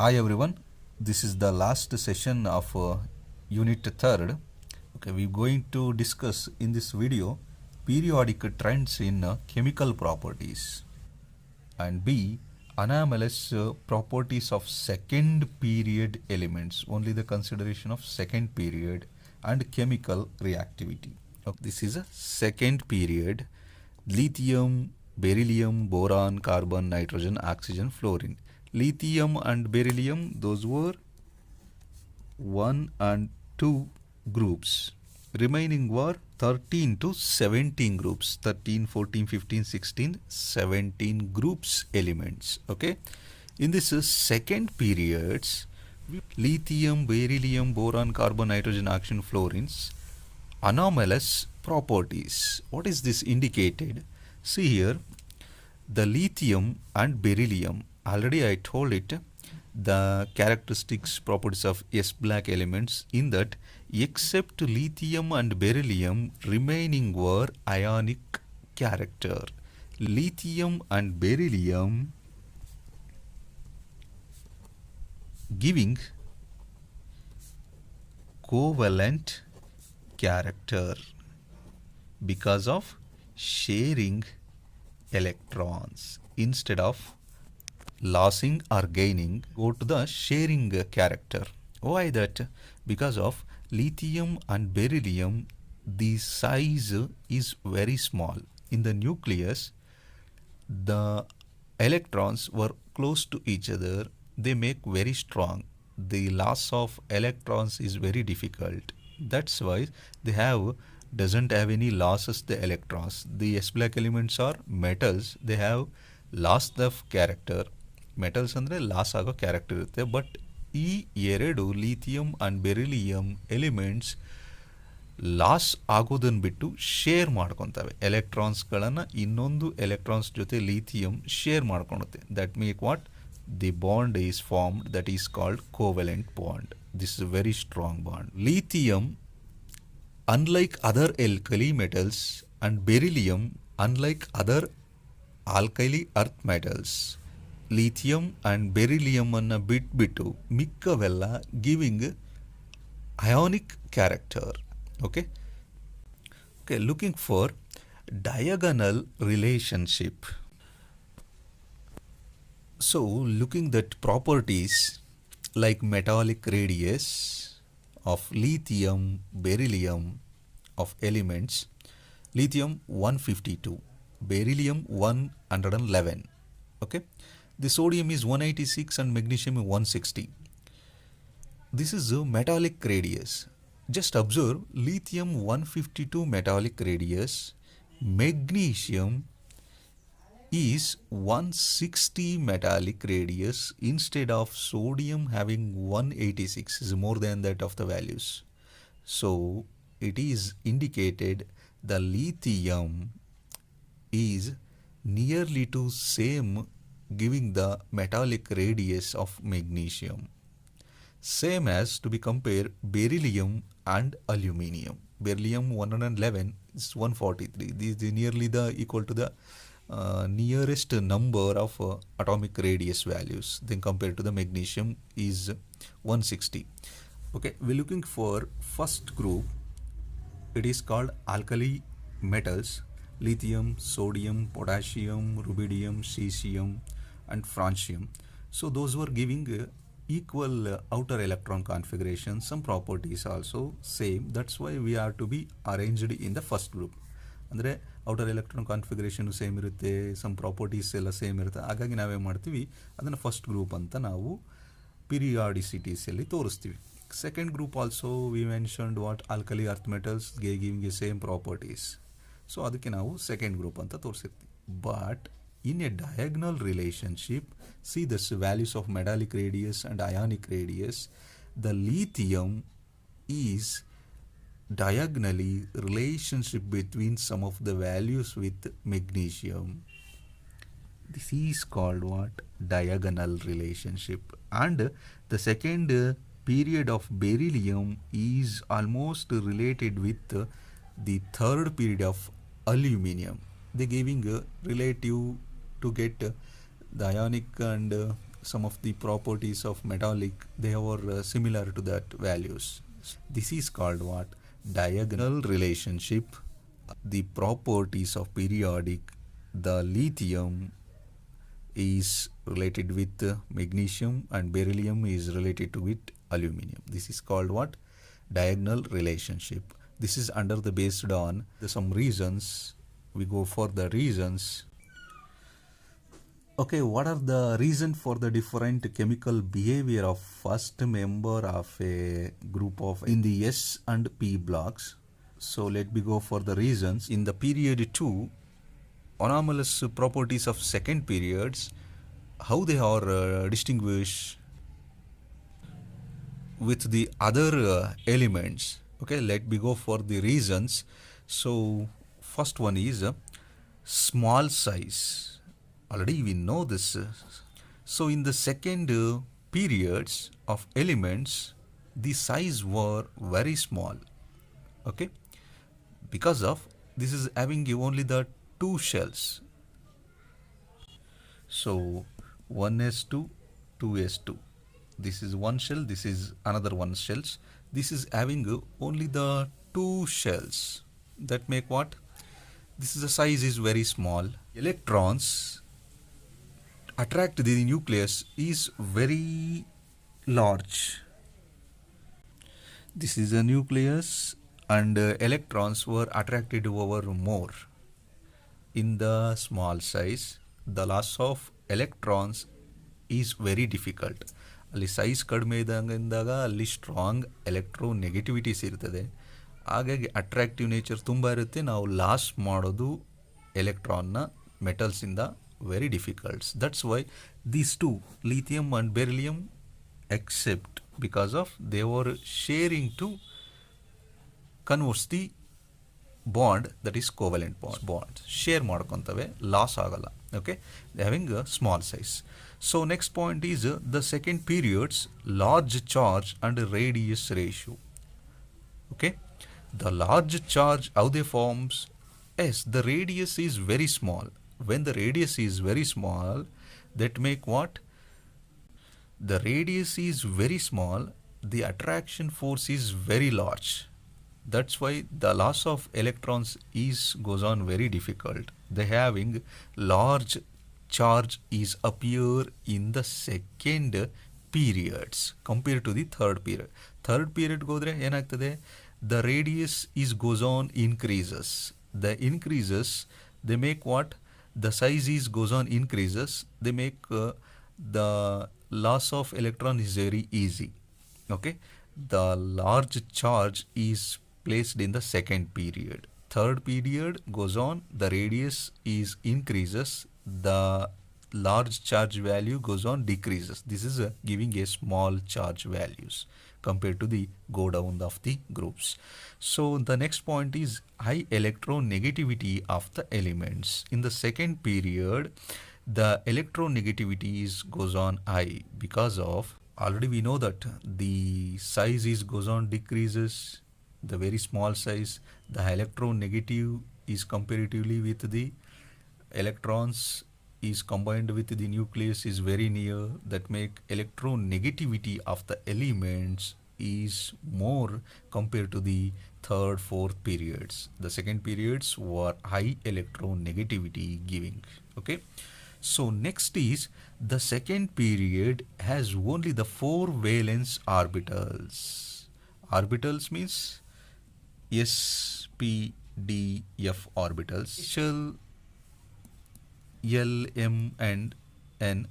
Hi everyone, this is the last session of unit 3rd. Okay, we're going to discuss in this video periodic trends in chemical properties and B anomalous properties of second period elements, only the consideration of second period and chemical reactivity. Okay, this is a second period: lithium, beryllium, boron, carbon, nitrogen, oxygen, fluorine. Lithium and beryllium, those were 1 and 2 groups. Remaining were 13 to 17 groups. 13, 14, 15, 16, 17 groups elements. Okay. In this second periods, lithium, beryllium, boron, carbon, nitrogen, oxygen, fluorines, anomalous properties. What is this indicated? See here, the lithium and beryllium, already I told it, the characteristics properties of S black elements, in that except lithium and beryllium, remaining were ionic character. Lithium and beryllium giving covalent character because of sharing electrons. Instead of losing or gaining, go to the sharing character. Why that? Because of lithium and beryllium, the size is very small. In the nucleus, the electrons were close to each other. They make very strong. The loss of electrons is very difficult. That's why they doesn't have any losses the electrons. The S black elements are metals. They have lost of character. Metals ಅಂದರೆ loss ಆಗೋ character ಇರುತ್ತೆ. But ಈ ಎರಡು lithium and beryllium elements loss ಆಗೋದನ್ನು ಬಿಟ್ಟು share ಮಾಡ್ಕೊತವೆ. ಎಲೆಕ್ಟ್ರಾನ್ಸ್ಗಳನ್ನು ಇನ್ನೊಂದು ಎಲೆಕ್ಟ್ರಾನ್ಸ್ ಜೊತೆ ಲಿಥಿಯಂ ಶೇರ್ ಮಾಡ್ಕೊಳುತ್ತೆ. That make what the bond is formed, that is called covalent bond. This is very strong bond. Lithium unlike other alkali metals and beryllium unlike other alkali earth metals, lithium and beryllium ಅನ್ನು ಬಿಟ್ಬಿಟ್ಟು ಮಿಕ್ಕವೆಲ್ಲ giving ionic character. Okay, looking for diagonal relationship. So looking at properties like metallic radius of lithium, beryllium of elements, lithium 152, beryllium 111. Okay, the sodium is 186 and magnesium is 160. This is a metallic radius. Just observe, lithium 152 metallic radius, magnesium is 160 metallic radius instead of sodium having 186, is more than that of the values. So it is indicated the lithium is nearly to same, giving the metallic radius of magnesium. Same as to be compared beryllium and aluminium. Beryllium 111 is 143. This is nearly the equal to the nearest number of atomic radius values. Then compared to the magnesium is 160. Okay, we're looking for first group. It is called alkali metals: lithium, sodium, potassium, rubidium, cesium and francium. So those were giving equal outer electron configuration, some properties also same. That's why we are to be arranged in the first group. ಅಂದರೆ outer electron configuration same ಇರುತ್ತೆ, some properties ಎಲ್ಲ same ಇರುತ್ತೆ. ಹಾಗಾಗಿ ನಾವೇನು ಮಾಡ್ತೀವಿ, ಅದನ್ನು first group ಅಂತ ನಾವು ಪಿರಿಯಾಡಿಸಿಟೀಸಲ್ಲಿ ತೋರಿಸ್ತೀವಿ. Second group also we mentioned what alkali earth metals giving a same properties. So ಅದಕ್ಕೆ ನಾವು ಸೆಕೆಂಡ್ ಗ್ರೂಪ್ ಅಂತ ತೋರಿಸಿರ್ತೀವಿ. But in a diagonal relationship, see the values of metallic radius and ionic radius, the lithium is diagonally relationship between some of the values with magnesium. This is called what? Diagonal relationship. And the second period of beryllium is almost related with the third period of aluminium. They giving a relative to get the ionic and some of the properties of metallic, they are similar to that values. This is called what? Diagonal relationship. The properties of periodic, the lithium is related with magnesium and beryllium is related to with aluminum. This is called what? Diagonal relationship. This is under the based on some reasons. We go for the reasons. Okay, what are the reason for the different chemical behavior of first member of a group of in the S and P blocks? So let me go for the reasons. In the period 2, anomalous properties of second periods, how they are distinguished with the other elements. Okay, let me go for the reasons. So first one is small size. Already we know this. So in the second periods of elements, the size were very small. Okay, because of this is having only the two shells. So 1s2, 2s2. This is one shell, this is another one shells. This is having only the two shells. That make what? This is the size is very small. Electrons attract the nucleus is very large. This is a nucleus and electrons were attracted over more. In the small size, the loss of electrons is very difficult. ಅಲ್ಲಿ size ಕಡಿಮೆ ಇದ್ದಾಗ ಅಲ್ಲಿ strong electro negativities ಇರ್ತದೆ. ಹಾಗಾಗಿ attractive nature ತುಂಬ ಇರುತ್ತೆ. ನಾವು loss ಮಾಡೋದು ಎಲೆಕ್ಟ್ರಾನ್ನ ಮೆಟಲ್ಸಿಂದ very difficults. That's why these two lithium and beryllium accept because of they were sharing to converts the bond, that is covalent bond. Share ಮಾಡ್ಕೊತವೆ, ಲಾಸ್ ಆಗಲ್ಲ. Okay, they having a small size. So next point is the second period's large charge and radius ratio. Okay, the large charge how they forms? Yes, the radius is very small. When the radius is very small, that make what? The radius is very small, the attraction force is very large. That's why the loss of electrons is goes on very difficult. They having large charge is appear in the second periods compared to the third period. Third period godre ಏನಾಗ್ತದೆ? The radius is goes on increases. The increases, they make what? The size is goes on increases. They make the loss of electron is very easy. Okay, the large charge is placed in the second period. Third period goes on, the radius is increases, the large charge value goes on decreases. This is giving a small charge values compared to the go down of the groups. So the next point is high electronegativity of the elements. In the second period, the electronegativity goes on high because of already we know that the size is goes on decreases, the very small size, the electronegative is comparatively with the electrons is combined with the nucleus is very near. That make electronegativity of the elements is more compared to the third, fourth periods. The second periods were high electronegativity giving. Okay, so next is the second period has only the 4 valence orbitals. Orbitals means S, P, D, F orbitals. Shell L, M and N,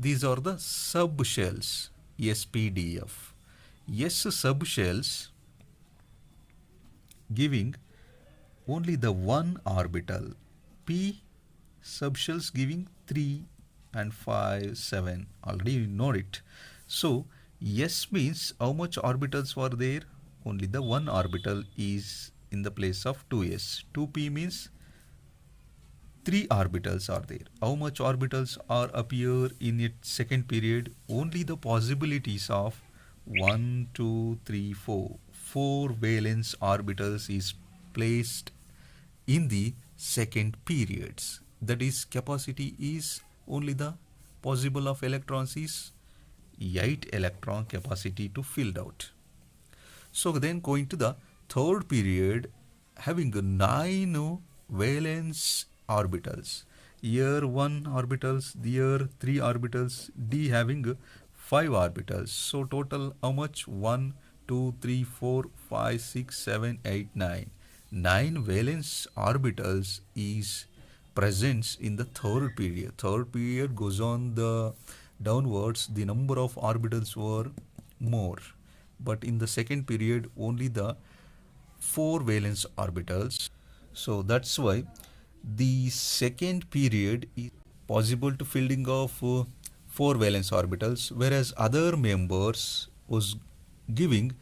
these are the subshells. S, P, D, F. S subshells giving only the 1 orbital. P subshells giving 3 and 5, 7. Already you know it. So S means how much orbitals were there? Only the 1 orbital is in the place of 2s. 2p means 3 orbitals are there. How much orbitals are appear in its second period? Only the possibilities of 1, 2, 3, 4. 4 valence orbitals is placed in the second periods. That is capacity is only the possible of electrons is 8 electron capacity to filled out. So then going to the third period, having 9 valence orbitals. Here 1 orbitals, there 3 orbitals, D having 5 orbitals. So total how much? 1, 2, 3, 4, 5, 6, 7, 8, 9. 9 valence orbitals is present in the third period. Third period goes on the downwards, the number of orbitals were more. But in the second period, only the 4 valence orbitals. So that's why the second period is possible to filling of 4 valence orbitals, whereas other members was giving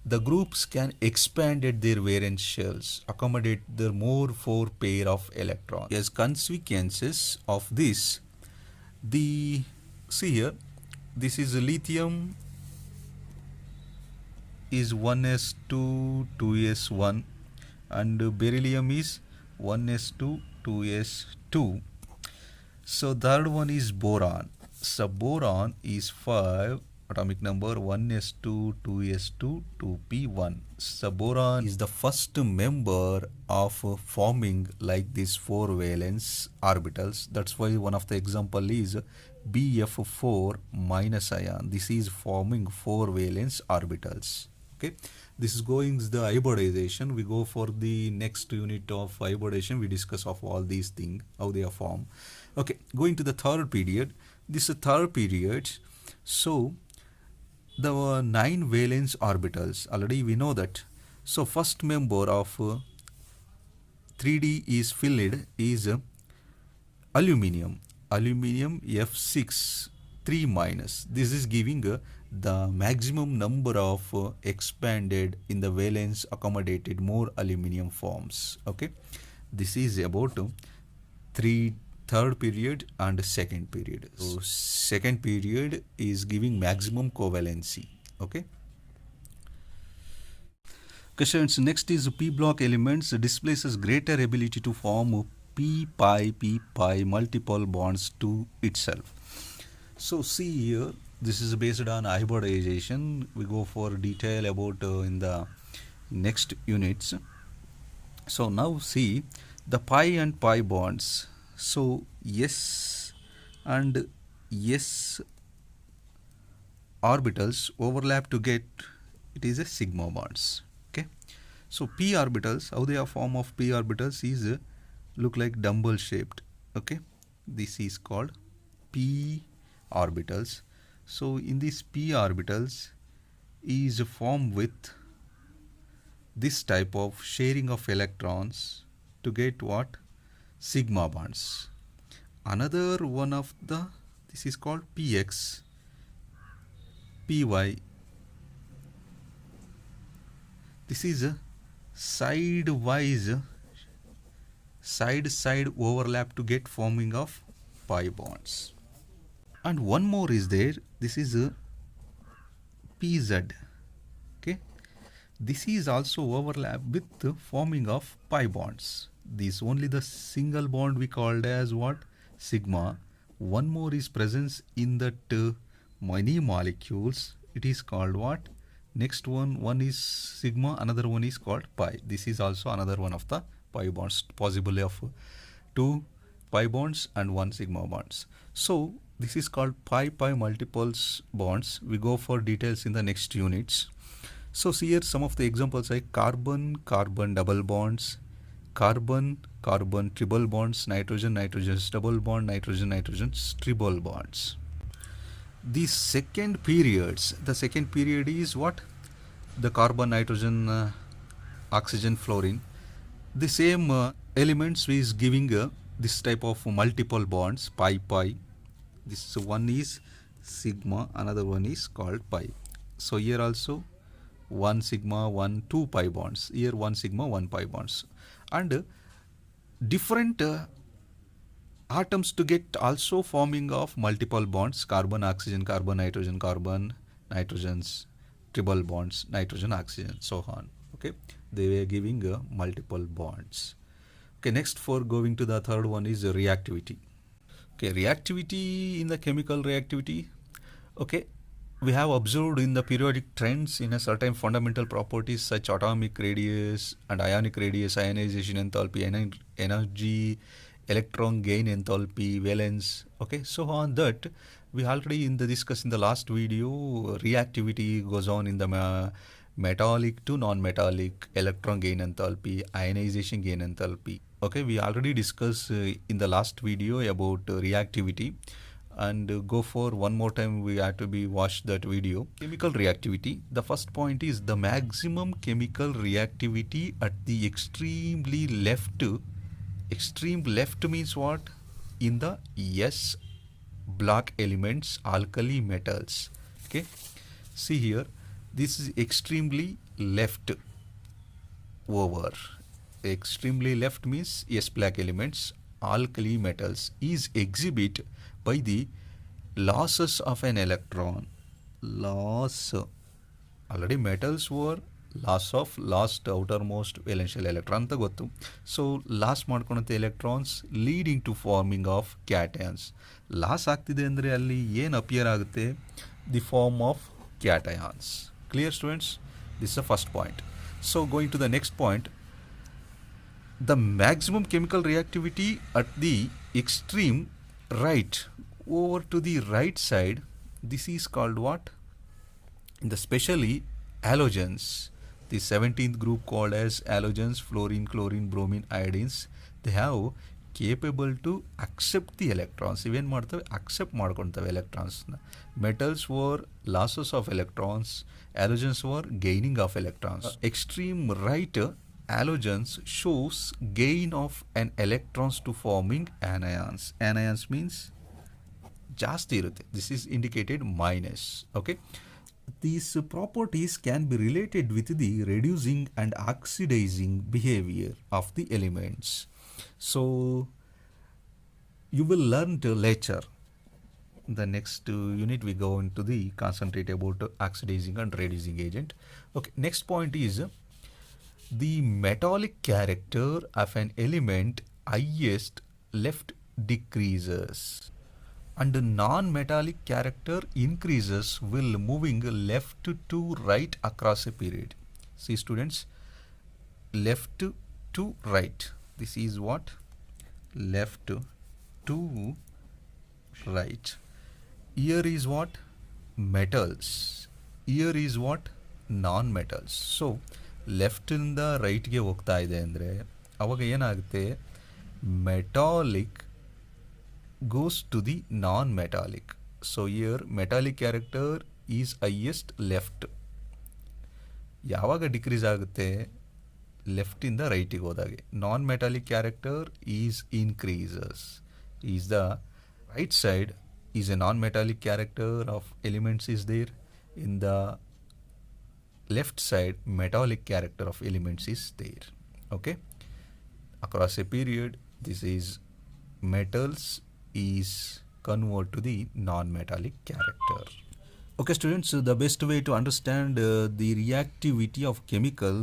the groups can expand at their valence shells, accommodate the more 4 pair of electrons. As consequences of this, see here, this is lithium is 1s2, 2s1, and beryllium is 1s2, 2s2. So third one is boron. So boron is 5, atomic number 1s2, 2s2, 2p1. So boron is the first member of forming like these 4 valence orbitals. That's why one of the example is BF4 minus ion. This is forming 4 valence orbitals. Okay, this is going the hybridization. We go for the next unit of hybridization. We discuss of all these things, how they are formed. Okay, going to the third period. This is third period. So the 9 valence orbitals, already we know that. So first member of 3D is filled is aluminum F6 3 minus. This is giving the maximum number of expanded in the valence accommodated more aluminum forms. Okay, this is about third period and second period. So second period is giving maximum covalency. Okay. Questions. Next is p block elements displays greater ability to form p pi multiple bonds to itself. So see here, this is based on hybridization. We go for detail about in the next units. So now see the pi and pi bonds. So S and S orbitals overlap to get it is a sigma bonds. Okay. So p orbitals, how they are form of p orbitals is look like dumbbell shaped. Okay. This is called p orbitals. So in these p orbitals is formed with this type of sharing of electrons to get what? Sigma bonds. Another one of the, this is called px, py. This is a side-wise, side overlap to get forming of pi bonds. And one more is there, this is a pz. Okay, this is also overlap with the forming of pi bonds. This only the single bond we called as what? Sigma. One more is presence in that many molecules. It is called what? Next one is sigma, another one is called pi. This is also another one of the pi bonds, possibly of 2 pi bonds and 1 sigma bonds. So this is called pi multiples bonds. We go for details in the next units. So see here some of the examples like carbon double bonds, carbon triple bonds, nitrogen double bond, nitrogen triple bonds. The second periods, the second period is what? The carbon, nitrogen, oxygen, fluorine. The same elements is giving this type of multiple bonds, pi. This one is sigma, another one is called pi. So here also 1 sigma, 2 pi bonds. Here 1 sigma, 1 pi bonds. And different atoms to get also forming of multiple bonds, carbon, oxygen, carbon, nitrogens, triple bonds, nitrogen, oxygen, so on. Okay, they were giving multiple bonds. Okay, next for going to the third one is reactivity. Okay, reactivity in the chemical reactivity. Okay, we have observed in the periodic trends in a certain fundamental properties such atomic radius and ionic radius, ionization enthalpy, energy, electron gain enthalpy, valence. Okay, so on that we already in the discuss in the last video, reactivity goes on in the metallic to non-metallic, electron gain enthalpy, ionization gain enthalpy. Okay, we already discussed in the last video about reactivity, and go for one more time, we have to be watch that video. Chemical reactivity, the first point is the maximum chemical reactivity at the extremely left. Extreme left means what? In the S block elements, alkali metals. Okay, see here, this is extremely left over. Extremely left means S block elements, alkali metals is exhibit by the losses of an electron. Loss, already metals were lost outermost valential electron ಅಂತ ಗೊತ್ತು. So loss ಮಾಡ್ಕೊಳುತ್ತೆ electrons leading to forming of cations. Loss ಆಗ್ತಿದೆ ಅಂದರೆ ಅಲ್ಲಿ ಏನು appear ಆಗುತ್ತೆ? The form of cations. Clear students? This is the first point. So going to the next point, the maximum chemical reactivity at the extreme right, over to the right side, this is called what? The specially halogens, the 17th group called as halogens, fluorine, chlorine, bromine, iodines, they have capable to accept the electrons. Even ಮಾಡ್ತವೆ, accept ಮಾಡ್ಕೊಳ್ತವೆ electrons. Metals were losses of electrons, halogens were gaining of electrons. Extreme right halogens shows gain of an electrons to forming anions. Anions means ಜಾಸ್ತಿ ಇರುತ್ತೆ. This is indicated minus. Okay, these properties can be related with the reducing and oxidizing behavior of the elements. So you will learn to later. The next unit we go into the concentrate about oxidizing and reducing agent. Okay, next point is the metallic character of an element highest left decreases and non-metallic character increases while moving left to right across a period. See students, left to right, this is what? Left to right. Here is what? Metals. Here is what? Non-metals. So ಲೆಫ್ಟಿಂದ ರೈಟ್ಗೆ ಹೋಗ್ತಾ ಇದೆ ಅಂದರೆ ಅವಾಗ ಏನಾಗುತ್ತೆ? Metallic goes to the non metallic. So here metallic character is highest left. ಯಾವಾಗ decrease ಆಗುತ್ತೆ? ಲೆಫ್ಟಿಂದ ರೈಟಿಗೆ ಹೋದಾಗೆ. Non metallic character is increases. Is the right side is a non metallic character of elements is there. In the left side metallic character of elements is there. Okay, across a period this is metals is convert to the non-metallic character. Okay students, the best way to understand the reactivity of chemical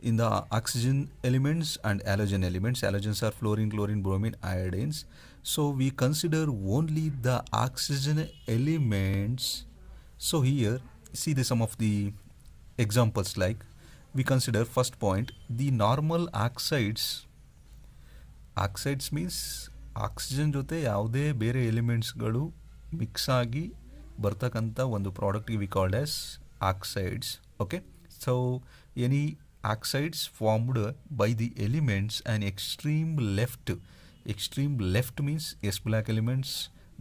in the oxygen elements and halogen elements. Halogens are fluorine, chlorine, bromine, iodines. So we consider only the oxygen elements. So here see the some of the examples, like we consider first point, the normal oxides. Oxides means oxygen ಜೊತೆ ಯಾವುದೇ ಬೇರೆ ಎಲಿಮೆಂಟ್ಸ್ಗಳು mix ಆಗಿ ಬರ್ತಕ್ಕಂಥ ಒಂದು ಪ್ರಾಡಕ್ಟ್ಗೆ we called as oxides. Okay, so any oxides formed by the elements and extreme left means S black elements.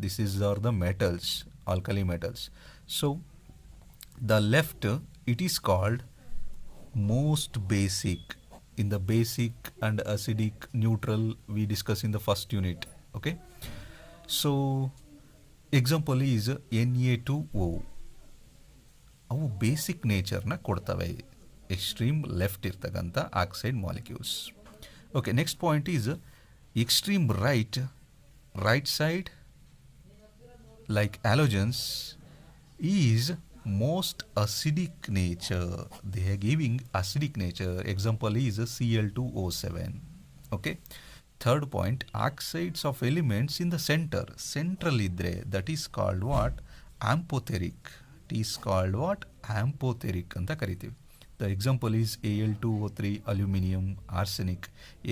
This is are the metals, alkali metals. So the left, it is called most basic. In the basic and acidic neutral we discuss in the first unit. Okay, so example is Na2O. ಅವು basic ನೇಚರ್ನ ಕೊಡ್ತವೆ, extreme left ಇರ್ತಕ್ಕಂಥ oxide molecules. Okay, next point is extreme right side like halogens is most acidic nature. They are giving acidic nature. Example is Cl2O7. Okay, Third point, oxides of elements in the center. Central idre, that is called what? Amphoteric. It is called what? Amphoteric anta ಕರಿತೀವಿ. The example is Al2O3, aluminum, arsenic,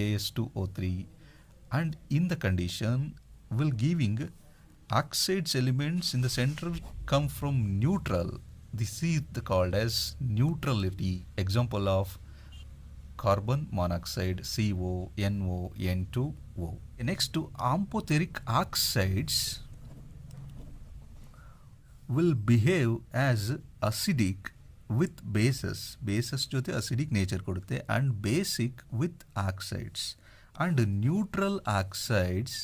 As2O3, and in the condition will giving oxides elements in the center come from neutral. This is called as neutrality. Example of carbon monoxide, CO, NO, N2O. Next to amphoteric oxides will behave as acidic with bases. Bases ಜೊತೆ acidic nature ಕೊಡುತ್ತೆ, and basic with oxides. And neutral oxides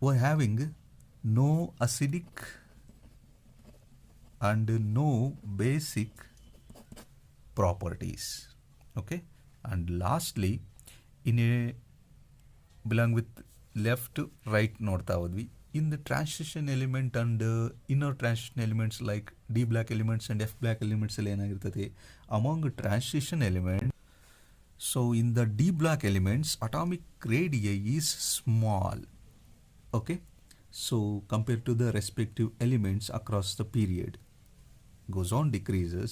were having no acidic and no basic properties. Okay, and lastly, in a belong with left to right ನೋಡ್ತಾ ಹೋದ್ವಿ. In the transition element and inner transition elements like D black elements and F black elements ಅಲ್ಲಿ ಏನಾಗಿರ್ತದೆ, among transition elements, so in the D black elements atomic radii is small. Okay, so compared to the respective elements across the period goes on decreases.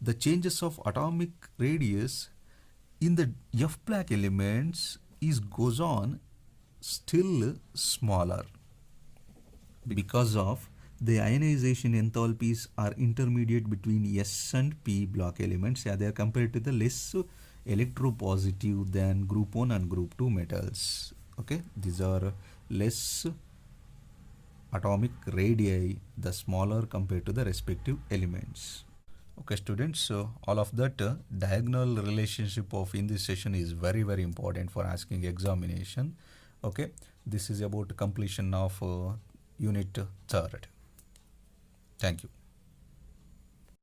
The changes of atomic radius in the F black elements is goes on still smaller because of the ionization enthalpies are intermediate between S and P block elements. Yeah, they are compared to the less electropositive than group 1 and group 2 metals. Okay, these are less atomic radii, the smaller compared to the respective elements. Okay students, so all of that diagonal relationship of in this session is very very important for asking examination. Okay, this is about completion of unit 3rd. Thank you.